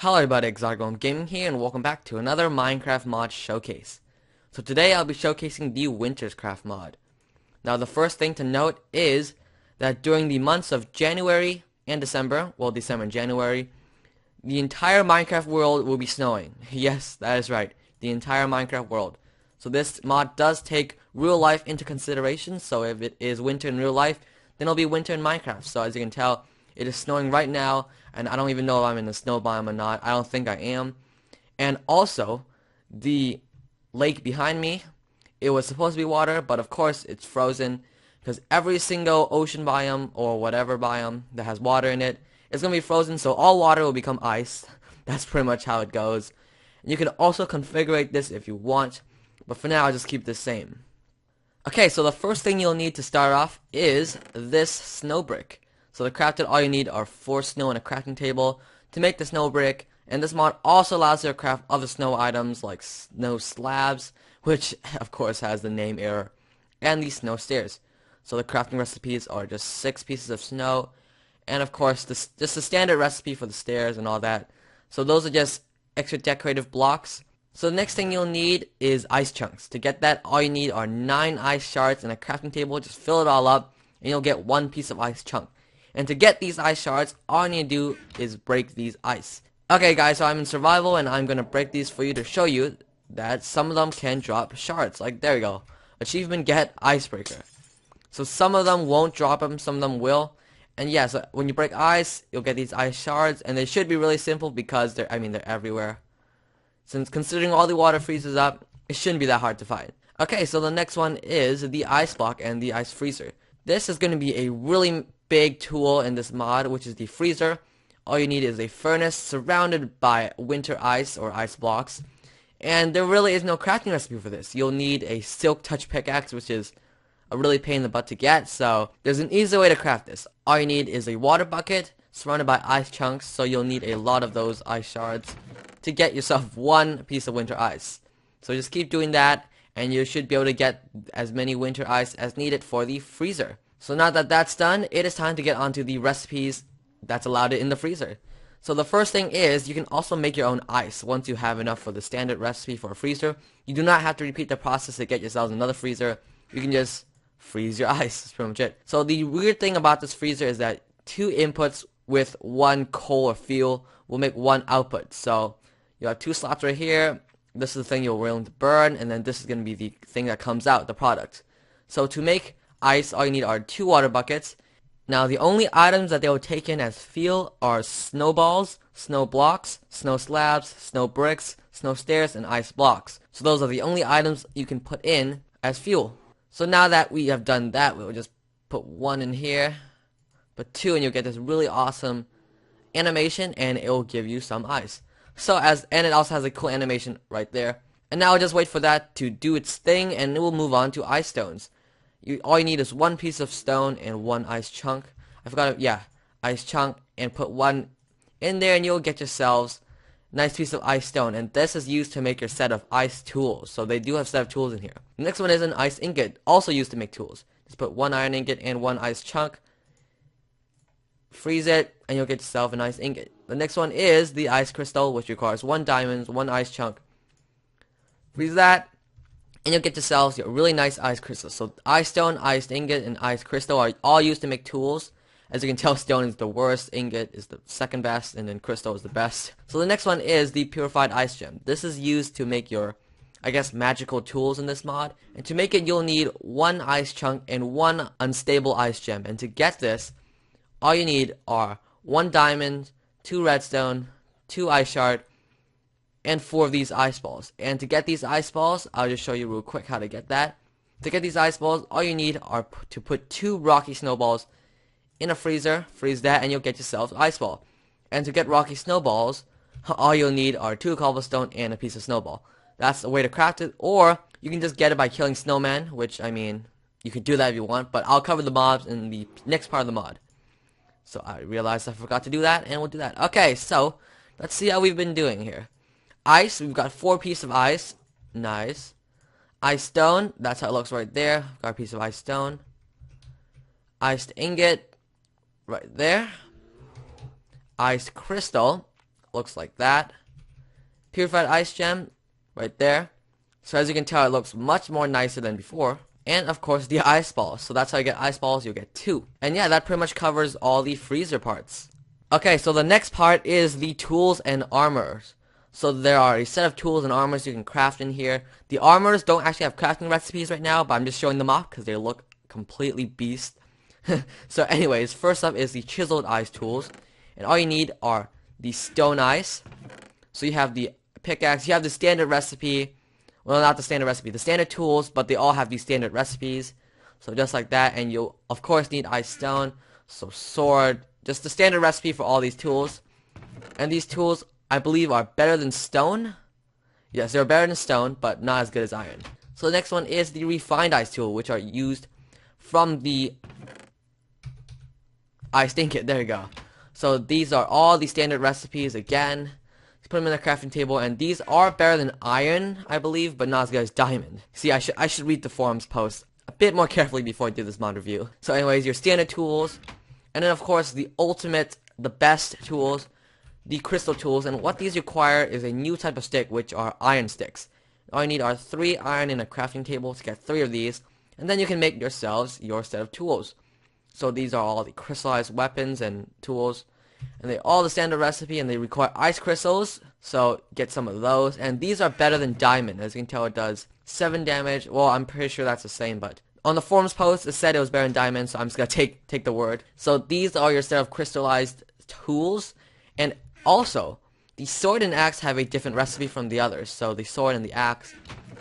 Hello everybody, Golem Gaming here, and welcome back to another Minecraft mod showcase. So today I'll be showcasing the WinterCraft mod. Now the first thing to note is that during the months of January and December, well December and January, the entire Minecraft world will be snowing. Yes, that is right, the entire Minecraft world. So this mod does take real life into consideration, so if it is winter in real life, then it'll be winter in Minecraft. So as you can tell, it is snowing right now, and I don't even know if I'm in the snow biome or not. I don't think I am. And also, the lake behind me, it was supposed to be water, but of course it's frozen, because every single ocean biome, or whatever biome that has water in it, is going to be frozen, so all water will become ice. That's pretty much how it goes. And you can also configure this if you want, but for now I'll just keep this same. Okay, so the first thing you'll need to start off is this snow brick. So to craft it, all you need are 4 snow and a crafting table to make the snow brick. And this mod also allows you to craft other snow items like snow slabs, which of course has the name error, and these snow stairs. So the crafting recipes are just 6 pieces of snow, and of course just the standard recipe for the stairs and all that. So those are just extra decorative blocks. So the next thing you'll need is ice chunks. To get that, all you need are 9 ice shards and a crafting table. Just fill it all up, and you'll get 1 piece of ice chunk. And to get these ice shards, all you need to do is break these ice. Okay guys, so I'm in survival and I'm going to break these for you to show you that some of them can drop shards. Like, there you go. Achievement get icebreaker. So some of them won't drop them, some of them will. And yeah, so when you break ice, you'll get these ice shards. And they should be really simple because they're everywhere. Since considering all the water freezes up, it shouldn't be that hard to find. Okay, so the next one is the Icebock and the ice freezer. This is going to be a really big tool in this mod, which is the freezer. All you need is a furnace surrounded by winter ice or ice blocks, and there really is no crafting recipe for this. You'll need a silk touch pickaxe, which is a really pain in the butt to get, so there's an easy way to craft this. All you need is a water bucket surrounded by ice chunks, so you'll need a lot of those ice shards to get yourself 1 piece of winter ice. So just keep doing that, and you should be able to get as many winter ice as needed for the freezer. So now that that's done, it is time to get onto the recipes that's allowed in the freezer. So the first thing is, you can also make your own ice once you have enough for the standard recipe for a freezer. You do not have to repeat the process to get yourselves another freezer. You can just freeze your ice. That's pretty much it. So the weird thing about this freezer is that 2 inputs with 1 coal or fuel will make 1 output. So you have 2 slots right here. This is the thing you're willing to burn, and then this is going to be the thing that comes out, the product. So to make ice, all you need are 2 water buckets. Now the only items that they will take in as fuel are snowballs, snow blocks, snow slabs, snow bricks, snow stairs, and ice blocks. So those are the only items you can put in as fuel. So now that we have done that, we'll just put 1 in here, put 2, and you'll get this really awesome animation, and it will give you some ice. And it also has a cool animation right there. And now I'll just wait for that to do its thing, and it will move on to ice stones. All you need is 1 piece of stone and 1 ice chunk. I forgot, ice chunk, and put 1 in there, and you'll get yourselves a nice piece of ice stone. And this is used to make your set of ice tools. So they do have a set of tools in here. The next one is an ice ingot, also used to make tools. Just put 1 iron ingot and 1 ice chunk. Freeze it, and you'll get yourself an ice ingot. The next one is the ice crystal, which requires 1 diamond, 1 ice chunk. Freeze that, and you'll get yourselves your really nice ice crystal. So ice stone, ice ingot, and ice crystal are all used to make tools. As you can tell, stone is the worst, ingot is the second best, and then crystal is the best. So the next one is the Purified Ice Gem. This is used to make your, magical tools in this mod. And to make it, you'll need 1 ice chunk and 1 unstable ice gem. And to get this, all you need are 1 diamond, 2 redstone, 2 ice shard, and 4 of these ice balls. And to get these ice balls, I'll just show you real quick how to get that. To get these ice balls, all you need are to put 2 rocky snowballs in a freezer, freeze that, and you'll get yourself an ice ball. And to get rocky snowballs, all you'll need are 2 cobblestone and a piece of snowball. That's the way to craft it, or you can just get it by killing Snowman, which, you could do that if you want, but I'll cover the mobs in the next part of the mod. So I realized I forgot to do that, and we'll do that. Okay, so let's see how we've been doing here. Ice, we've got 4 pieces of ice. Nice. Ice stone, that's how it looks right there. Got a piece of ice stone. Iced ingot, right there. Ice crystal, looks like that. Purified Ice Gem, right there. So as you can tell, it looks much more nicer than before. And of course the ice balls. So that's how you get ice balls, you'll get 2. And yeah, that pretty much covers all the freezer parts. Okay, so the next part is the tools and armors. So there are a set of tools and armors you can craft in here. The armors don't actually have crafting recipes right now, but I'm just showing them off because they look completely beast. So anyways, first up is the chiseled ice tools. And all you need are the stone ice. So you have the pickaxe, you have the standard recipe. Well, not the standard recipe, the standard tools, but they all have these standard recipes. So just like that, and you'll of course need ice stone, so sword, just the standard recipe for all these tools. And these tools, I believe, are better than stone. Yes, they're better than stone, but not as good as iron. So the next one is the refined ice tool, which are used from the ice ingot. There you go. So these are all the standard recipes again. Put them in the crafting table, and these are better than iron, I believe, but not as good as diamond. See, I should read the forums post a bit more carefully before I do this mod review. So anyways, your standard tools, and then of course the ultimate, the best tools, the crystal tools, and what these require is a new type of stick, which are iron sticks. All you need are 3 iron in a crafting table to get 3 of these, and then you can make yourselves your set of tools. So these are all the crystallized weapons and tools. And they all the standard recipe, and they require ice crystals, so get some of those. And these are better than diamond. As you can tell, it does 7 damage. Well, I'm pretty sure that's the same, but on the forums post it said it was better than diamond, so I'm just gonna take the word. So these are your set of crystallized tools. And also, the sword and axe have a different recipe from the others. So the sword and the axe,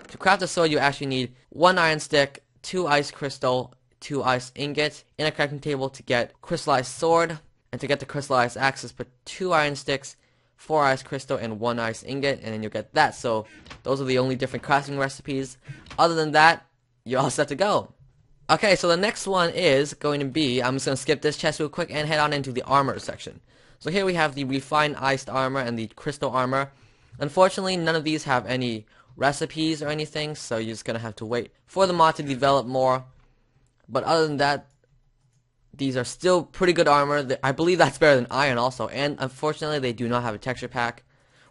to craft a sword you actually need 1 iron stick, 2 ice crystal, 2 ice ingot in a crafting table to get crystallized sword. And to get the crystallized axes, put 2 iron sticks, 4 ice crystal, and 1 ice ingot, and then you'll get that. So those are the only different crafting recipes. Other than that, you're all set to go. Okay, so the next one is going to be, I'm just going to skip this chest real quick and head on into the armor section. So here we have the refined iced armor and the crystal armor. Unfortunately, none of these have any recipes or anything, so you're just going to have to wait for the mod to develop more. But other than that, these are still pretty good armor. I believe that's better than iron also. And unfortunately, they do not have a texture pack.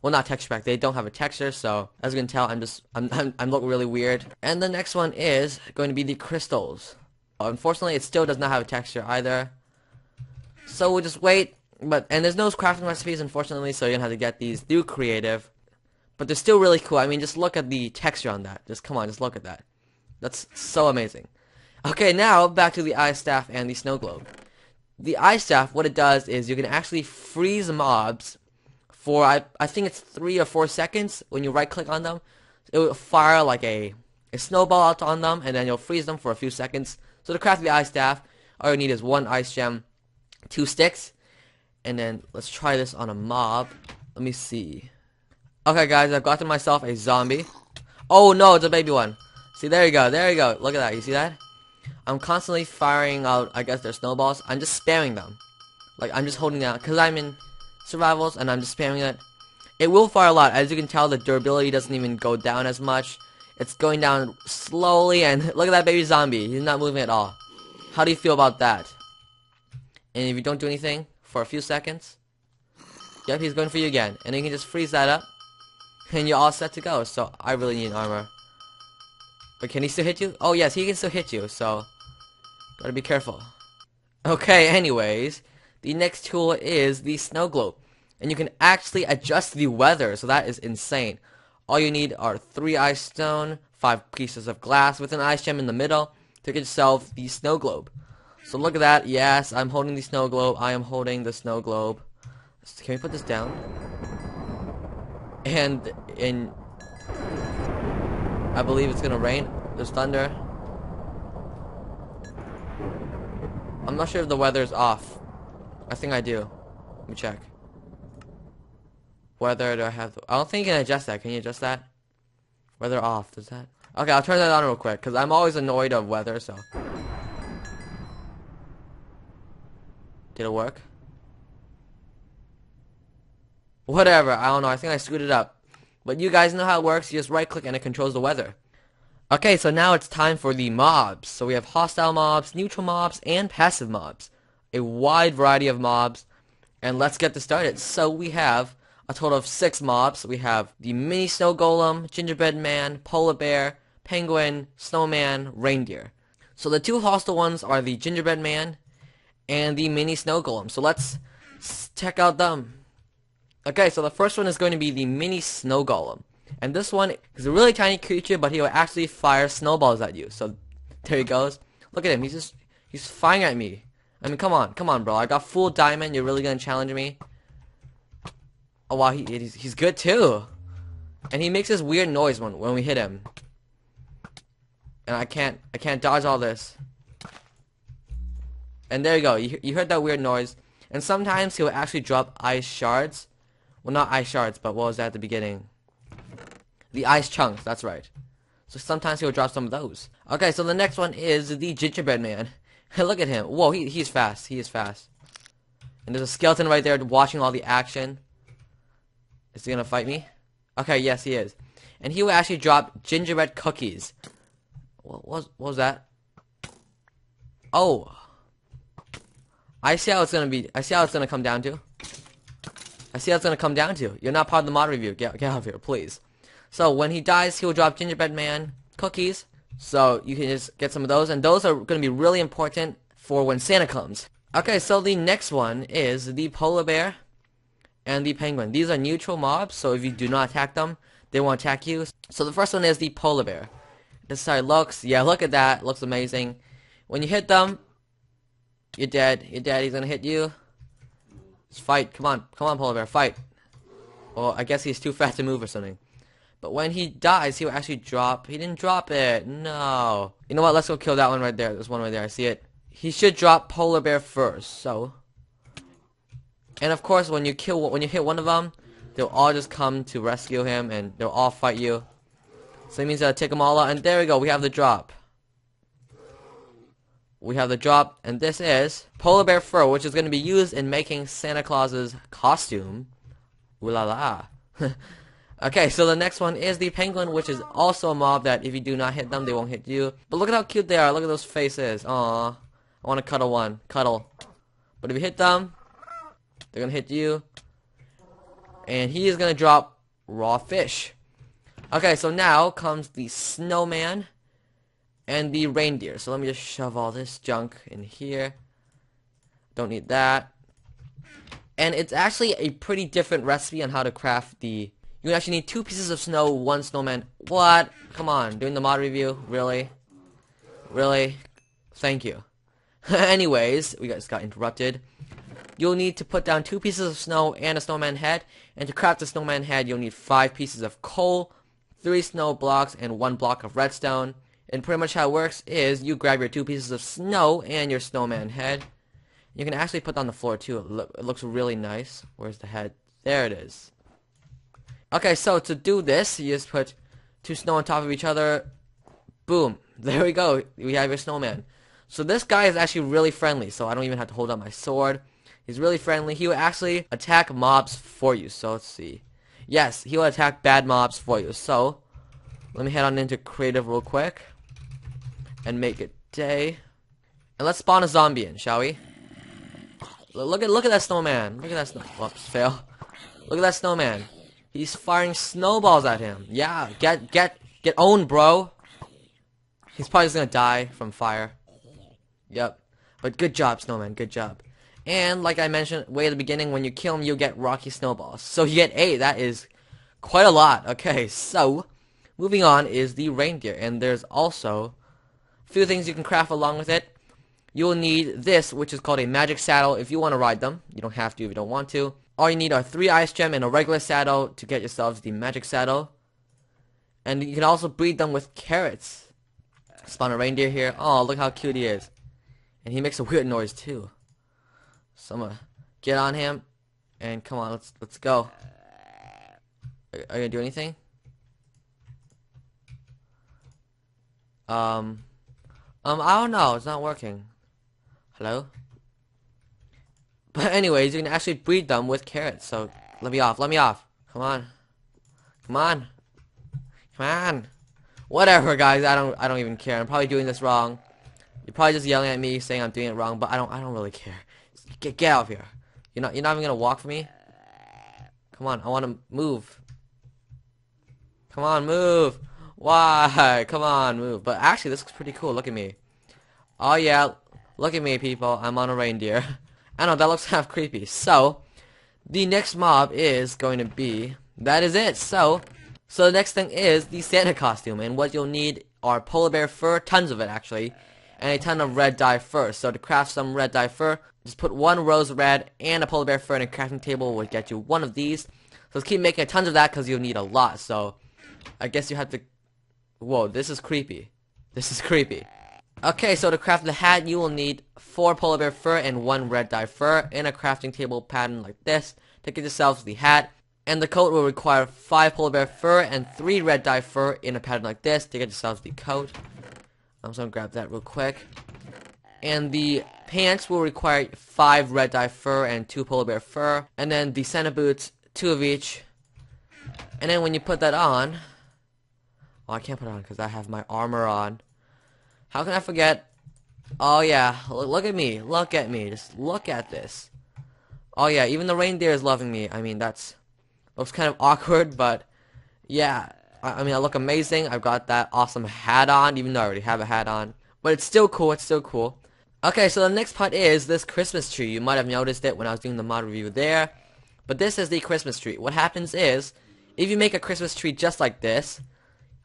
Well, not texture pack. They don't have a texture. So as you can tell, I'm looking really weird. And the next one is going to be the crystals. Unfortunately, it still does not have a texture either. So we'll just wait. And there's no crafting recipes, unfortunately. So you're gonna have to get these through creative. But they're still really cool. I mean, just look at the texture on that. Just come on, just look at that. That's so amazing. Okay, now back to the ice staff and the snow globe. The ice staff, what it does is you can actually freeze mobs for, I think it's 3 or 4 seconds. When you right click on them, it will fire like a snowball out on them, and then you'll freeze them for a few seconds. So to craft the ice staff, all you need is 1 ice gem, 2 sticks, and then let's try this on a mob. Let me see. Okay guys, I've gotten myself a zombie. Oh no, it's a baby one. See, there you go, look at that, you see that? I'm constantly firing out, I guess they're snowballs. I'm just spamming them. Like, I'm just holding down, because I'm in survivals, and I'm just spamming it. It will fire a lot. As you can tell, the durability doesn't even go down as much. It's going down slowly, and look at that baby zombie. He's not moving at all. How do you feel about that? And if you don't do anything for a few seconds, yep, he's going for you again. And then you can just freeze that up, and you're all set to go. So, I really need armor. But can he still hit you? Oh yes, he can still hit you, so gotta be careful. Okay, anyways, the next tool is the snow globe. And you can actually adjust the weather, so that is insane. All you need are 3 ice stone, 5 pieces of glass with an ice gem in the middle to get yourself the snow globe. So look at that, yes, I'm holding the snow globe, I am holding the snow globe. Can we put this down? And I believe it's gonna rain. There's thunder. I'm not sure if the weather's off. I think I do. Let me check. Weather, do I have I don't think you can adjust that. Can you adjust that? Weather off, does that? Okay, I'll turn that on real quick, because I'm always annoyed of weather, so. Did it work? Whatever, I don't know, I think I screwed it up. But you guys know how it works, you just right click and it controls the weather. Okay, so now it's time for the mobs. So we have hostile mobs, neutral mobs, and passive mobs. A wide variety of mobs. And let's get this started. So we have a total of 6 mobs. We have the mini snow golem, gingerbread man, polar bear, penguin, snowman, reindeer. So the 2 hostile ones are the gingerbread man and the mini snow golem. So let's check out them. Okay, so the first one is going to be the mini snow golem. And this one is a really tiny creature, but he will actually fire snowballs at you. So there he goes. Look at him. He's firing at me. I mean, come on, bro. I got full diamond. You're really gonna challenge me? Oh wow, he's good too. And he makes this weird noise when we hit him. And I can't dodge all this. And there you go. You heard that weird noise. And sometimes he'll actually drop ice shards. Well, not ice shards, but what was that at the beginning? The ice chunks. That's right. So sometimes he'll drop some of those. Okay, so the next one is the gingerbread man. Look at him. Whoa, he's fast. He is fast. And there's a skeleton right there watching all the action. Is he gonna fight me? Okay, yes, he is. And he will actually drop gingerbread cookies. What was that? Oh. I see how it's gonna be. I see how it's gonna come down to. I see how it's gonna come down to. You're not part of the mod review. Get out of here, please. So when he dies, he will drop gingerbread man cookies. So you can just get some of those, and those are gonna be really important for when Santa comes. Okay, so the next one is the polar bear and the penguin. These are neutral mobs, so if you do not attack them, they won't attack you. So the first one is the polar bear. This is how it looks. Yeah, look at that. It looks amazing. When you hit them, you're dead. You're dead. He's gonna hit you. Just fight. Come on, polar bear, fight. Well, I guess he's too fast to move or something. But when he dies, he will actually drop. He didn't drop it. No. You know what? Let's go kill that one right there. There's one right there. I see it. He should drop polar bear first. So. And of course, when you hit one of them, they'll all just come to rescue him, and they'll all fight you. So it means take them all out. And there we go. We have the drop. We have the drop, and this is polar bear fur, which is going to be used in making Santa Claus's costume. Ooh la la. Okay, so the next one is the penguin, which is also a mob that if you do not hit them, they won't hit you. But look at how cute they are. Look at those faces. Aww. I want to cuddle one. Cuddle. But if you hit them, they're going to hit you. And he is going to drop raw fish. Okay, so now comes the snowman and the reindeer. So let me just shove all this junk in here. Don't need that. And it's actually a pretty different recipe on how to craft the... You actually need 2 pieces of snow, 1 snowman. What? Come on, doing the mod review? Really? Really? Thank you. Anyways, we just got interrupted. You'll need to put down 2 pieces of snow and a snowman head. And to craft the snowman head, you'll need 5 pieces of coal, 3 snow blocks, and 1 block of redstone. And pretty much how it works is you grab your 2 pieces of snow and your snowman head. You can actually put that on the floor too. It looks really nice. Where's the head? There it is. Okay, so to do this, you just put 2 snow on top of each other. Boom. There we go. We have your snowman. So this guy is actually really friendly, so I don't even have to hold up my sword. He's really friendly. He will actually attack mobs for you. So let's see. Yes, he will attack bad mobs for you. So let me head on into creative real quick and make it day. And let's spawn a zombie in, shall we? Look at that snowman. Look at that snow. Whoops, fail. Look at that snowman. He's firing snowballs at him. Yeah, get owned, bro. He's probably just gonna die from fire. Yep. But good job, snowman. Good job. And like I mentioned way at the beginning, when you kill him, you'll get rocky snowballs. So you get 8. That is quite a lot. Okay, so moving on is the reindeer, and there's also a few things you can craft along with it. You'll need this, which is called a magic saddle if you want to ride them. You don't have to if you don't want to. All you need are 3 ice gem and a regular saddle to get yourselves the magic saddle. And you can also breed them with carrots. Spawn a reindeer here. Oh, look how cute he is. And he makes a weird noise too. So I'm gonna get on him and come on, let's go. Are you gonna do anything? I don't know, it's not working. Hello? But anyways, you can actually breed them with carrots, so let me off, let me off. Come on. Come on. Come on. Whatever, guys, I don't even care. I'm probably doing this wrong. You're probably just yelling at me saying I'm doing it wrong, but I don't really care. Get out of here. You're not even gonna walk for me? Come on, I want to move. Come on, move. Why? Come on, move. But actually, this looks pretty cool. Look at me. Oh yeah, look at me, people. I'm on a reindeer. I know, that looks kind of creepy. So, the next mob is going to be... That is it. So the next thing is the Santa costume. And what you'll need are polar bear fur, tons of it actually, and a ton of red dye fur. So to craft some red dye fur, just put one rose red and a polar bear fur in a crafting table will get you one of these. So let's keep making tons of that because you'll need a lot. So I guess you have to... Whoa, this is creepy. This is creepy. Okay, so to craft the hat, you will need 4 polar bear fur and 1 red dye fur in a crafting table pattern like this to get yourselves the hat. And the coat will require 5 polar bear fur and 3 red dye fur in a pattern like this to get yourselves the coat. I'm just gonna grab that real quick. And the pants will require 5 red dye fur and 2 polar bear fur. And then the Santa boots, 2 of each. And then when you put that on... Oh, I can't put it on because I have my armor on. How can I forget? Oh yeah, look at me. Look at me. Just look at this. Oh yeah, even the reindeer is loving me. I mean, looks kind of awkward, but yeah. I mean, I look amazing. I've got that awesome hat on, even though I already have a hat on. But it's still cool. It's still cool. Okay, so the next part is this Christmas tree. You might have noticed it when I was doing the mod review there. But this is the Christmas tree. What happens is, if you make a Christmas tree just like this,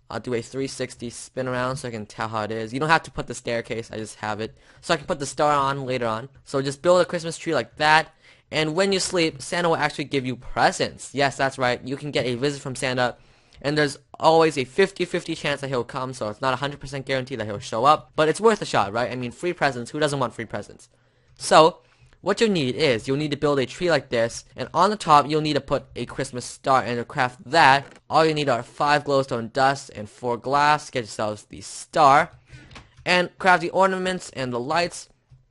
I'll do a 360 spin around so I can tell how it is. You don't have to put the staircase, I just have it. So I can put the star on later on. So just build a Christmas tree like that. And when you sleep, Santa will actually give you presents. Yes, that's right. You can get a visit from Santa. And there's always a 50-50 chance that he'll come. So it's not 100% guaranteed that he'll show up. But it's worth a shot, right? I mean, free presents. Who doesn't want free presents? So what you'll need is, you'll need to build a tree like this, and on the top, you'll need to put a Christmas star, and to craft that, all you need are 5 glowstone dust and 4 glass, get yourselves the star, and craft the ornaments and the lights,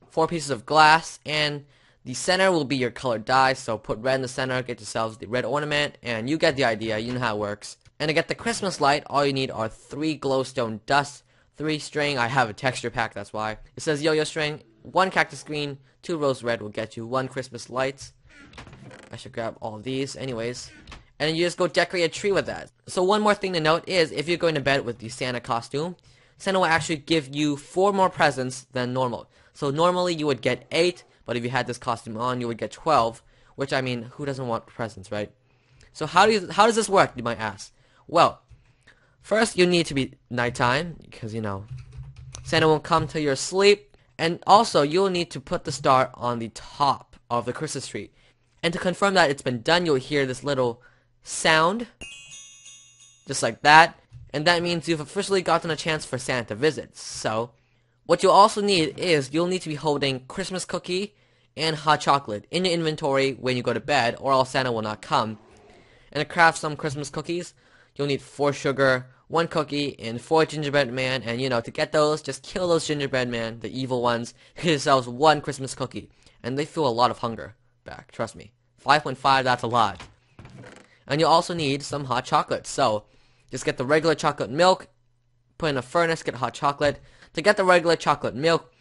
4 pieces of glass, and the center will be your colored dye, so put red in the center, get yourselves the red ornament, and you get the idea, you know how it works. And to get the Christmas light, all you need are 3 glowstone dust, 3 string, I have a texture pack, that's why. It says yo-yo string, 1 cactus green, 2 rose red will get you 1 Christmas lights. I should grab all of these anyways. And then you just go decorate a tree with that. So one more thing to note is, if you're going to bed with the Santa costume, Santa will actually give you 4 more presents than normal. So normally you would get 8, but if you had this costume on, you would get 12. Which, I mean, who doesn't want presents, right? So how does this work, you might ask? Well, first you need to be nighttime, because, you know, Santa won't come till you're asleep. And also, you'll need to put the star on the top of the Christmas tree. And to confirm that it's been done, you'll hear this little sound. Just like that. And that means you've officially gotten a chance for Santa to visit. So, what you'll also need is, you'll need to be holding Christmas cookie and hot chocolate in your inventory when you go to bed, or else Santa will not come. And to craft some Christmas cookies, you'll need 4 sugar, 1 cookie, and 4 Gingerbread Man, and you know, to get those, just kill those Gingerbread Man, the evil ones, get yourselves 1 Christmas cookie, and they feel a lot of hunger back, trust me. 5.5, that's a lot. And you'll also need some hot chocolate, so just get the regular chocolate milk, put in a furnace, get hot chocolate. To get the regular chocolate milk,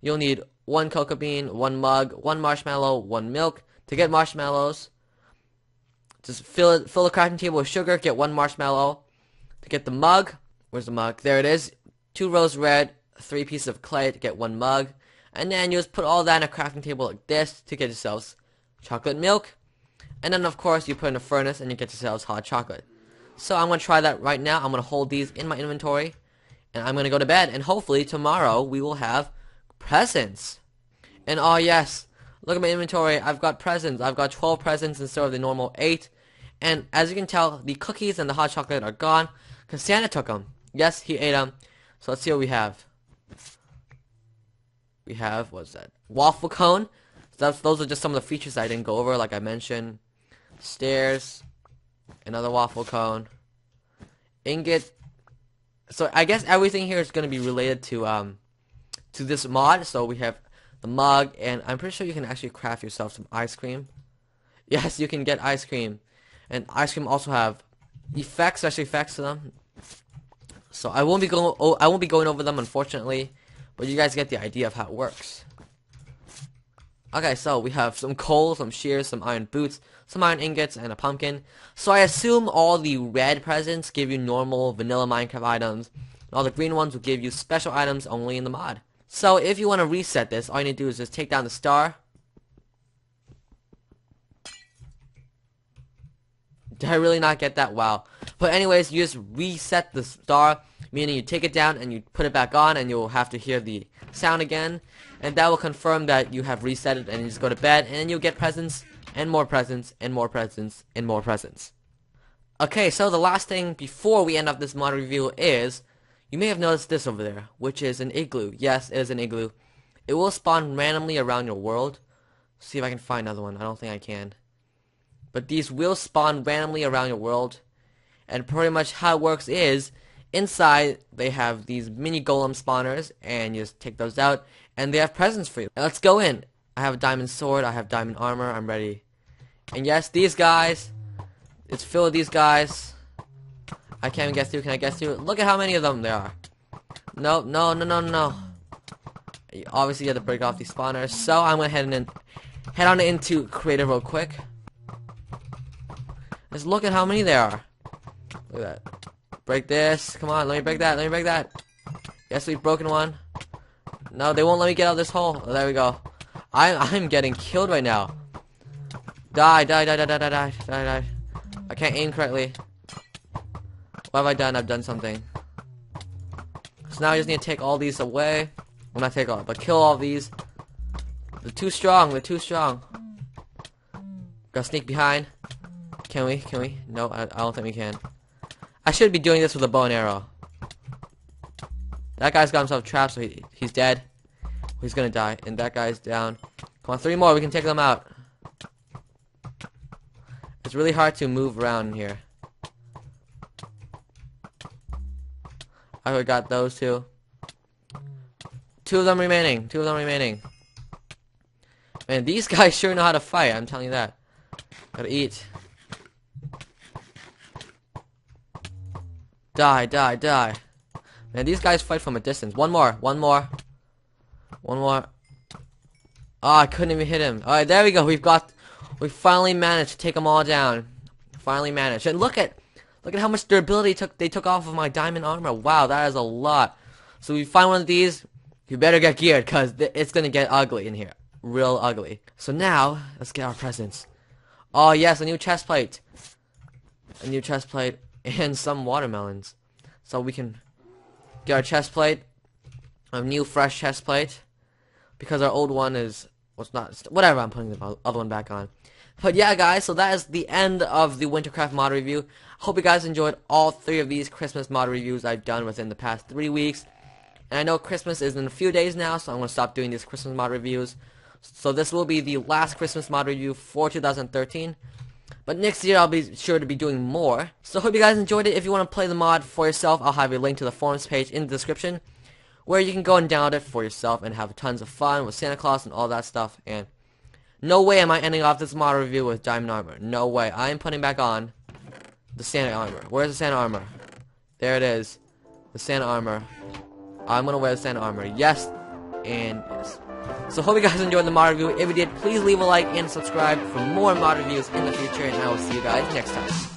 you'll need 1 cocoa bean, 1 mug, 1 marshmallow, 1 milk. To get marshmallows, just fill the crafting table with sugar, get 1 marshmallow. To get the mug, where's the mug? There it is. 2 rose red, 3 pieces of clay to get 1 mug. And then you just put all that in a crafting table like this to get yourselves chocolate milk. And then of course you put in a furnace and you get yourselves hot chocolate. So I'm going to try that right now. I'm going to hold these in my inventory. And I'm going to go to bed. And hopefully tomorrow we will have presents. And oh yes, look at my inventory. I've got presents. I've got 12 presents instead of the normal 8. And as you can tell, the cookies and the hot chocolate are gone. Because Santa took them. Yes, he ate them. So let's see what we have. We have, what's that? Waffle Cone. So those are just some of the features I didn't go over, like I mentioned. Stairs. Another Waffle Cone. Ingot. So I guess everything here is going to be related to this mod. So we have the mug, and I'm pretty sure you can actually craft yourself some ice cream. Yes, you can get ice cream. And ice cream also have effects, special effects to them. So I won't be going over them, unfortunately, but you guys get the idea of how it works. Okay, so we have some coal, some shears, some iron boots, some iron ingots, and a pumpkin. So I assume all the red presents give you normal vanilla Minecraft items, and all the green ones will give you special items only in the mod. So if you want to reset this, all you need to do is just take down the star. Did I really not get that? Wow. But anyways, you just reset the star, meaning you take it down and you put it back on, and you'll have to hear the sound again, and that will confirm that you have reset it, and you just go to bed, and then you'll get presents, and more presents, and more presents, and more presents. Okay, so the last thing before we end up this mod review is, you may have noticed this over there, which is an igloo. Yes, it is an igloo. It will spawn randomly around your world. See if I can find another one. I don't think I can. But these will spawn randomly around your world, and pretty much how it works is, inside they have these mini golem spawners, and you just take those out, and they have presents for you. Now let's go in. I have a diamond sword, I have diamond armor, I'm ready. And yes, these guys, it's filled with these guys. I can't even guess through. Can I guess through? Look at how many of them there are. No, no, no, no, no. Obviously you have to break off these spawners, so I'm gonna head on into creative real quick. Just look at how many there are. Look at that. Break this. Come on, let me break that. Let me break that. Yes, we've broken one. No, they won't let me get out of this hole. Oh, there we go. I'm getting killed right now. Die, die, die, die, die, die, die, die, die. I can't aim correctly. What have I done? I've done something. So now I just need to take all these away. Well, not take all, but kill all these. They're too strong. They're too strong. Gotta sneak behind. Can we? Can we? No, I don't think we can. I should be doing this with a bow and arrow. That guy's got himself trapped, so he's dead. He's gonna die. And that guy's down. Come on, 3 more. We can take them out. It's really hard to move around in here. I got those two. 2 of them remaining. 2 of them remaining. Man, these guys sure know how to fight. I'm telling you that. Gotta eat. Die, die, die. Man, these guys fight from a distance. One more, one more. One more. Oh, I couldn't even hit him. Alright, there we go. We finally managed to take them all down. Finally managed. And look at how much durability they took off of my diamond armor. Wow, that is a lot. So if you find one of these, you better get geared, because it's gonna get ugly in here. Real ugly. So now, let's get our presents. Oh yes, a new chest plate. A new chest plate. And some watermelons. So we can get our chest plate, a new fresh chest plate, because our old one was not, whatever, I'm putting the other one back on. But yeah guys, so that is the end of the WinterCraft mod review. Hope you guys enjoyed all 3 of these Christmas mod reviews I've done within the past 3 weeks. And I know Christmas is in a few days now, so I'm going to stop doing these Christmas mod reviews. So this will be the last Christmas mod review for 2013. But next year I'll be sure to be doing more. So hope you guys enjoyed it. If you want to play the mod for yourself, I'll have a link to the forums page in the description, where you can go and download it for yourself and have tons of fun with Santa Claus and all that stuff. And no way am I ending off this mod review with diamond armor. No way. I am putting back on the Santa armor. Where's the Santa armor? There it is. The Santa armor. I'm gonna wear the Santa armor. Yes. And yes. So hope you guys enjoyed the mod review. If you did, please leave a like and subscribe for more mod reviews in the future, and I will see you guys next time.